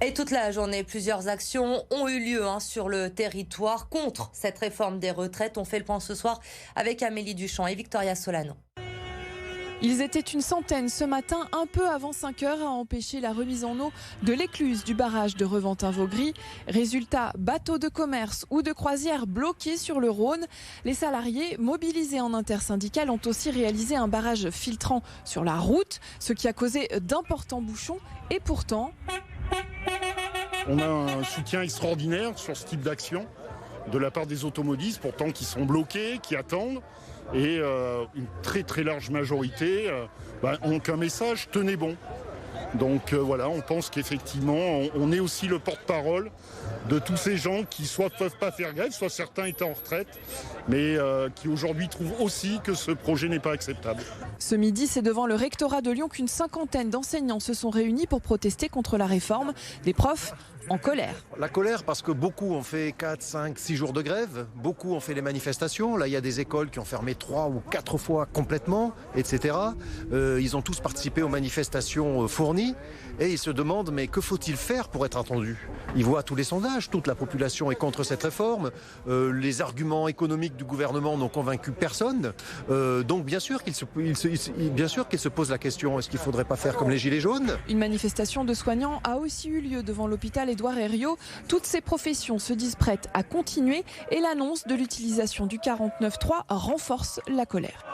Et toute la journée, plusieurs actions ont eu lieu sur le territoire contre cette réforme des retraites. On fait le point ce soir avec Amélie Duchamp et Victoria Solano. Ils étaient une centaine ce matin, un peu avant 5 heures, à empêcher la remise en eau de l'écluse du barrage de Reventin-Vaugry. Résultat, bateaux de commerce ou de croisière bloqués sur le Rhône. Les salariés mobilisés en intersyndical ont aussi réalisé un barrage filtrant sur la route, ce qui a causé d'importants bouchons. Et pourtant, on a un soutien extraordinaire sur ce type d'action de la part des automobilistes, pourtant qui sont bloqués, qui attendent. Et une très très large majorité ont qu'un message, tenez bon. Donc voilà, on pense qu'effectivement, on est aussi le porte-parole de tous ces gens qui soit peuvent pas faire grève, soit certains étaient en retraite, mais qui aujourd'hui trouvent aussi que ce projet n'est pas acceptable. Ce midi, c'est devant le rectorat de Lyon qu'une cinquantaine d'enseignants se sont réunis pour protester contre la réforme. Des profs en colère. La colère parce que beaucoup ont fait 4, 5, 6 jours de grève, beaucoup ont fait les manifestations. Là, il y a des écoles qui ont fermé 3 ou 4 fois complètement, etc. Ils ont tous participé aux manifestations fournies et ils se demandent mais que faut-il faire pour être entendu? Ils voient tous les sondages, toute la population est contre cette réforme. Les arguments économiques du gouvernement n'ont convaincu personne. Donc bien sûr qu'ils se posent la question, est-ce qu'il ne faudrait pas faire comme les Gilets jaunes? Une manifestation de soignants a aussi eu lieu devant l'hôpital Édouard Herriot. Toutes ces professions se disent prêtes à continuer et l'annonce de l'utilisation du 49.3 renforce la colère.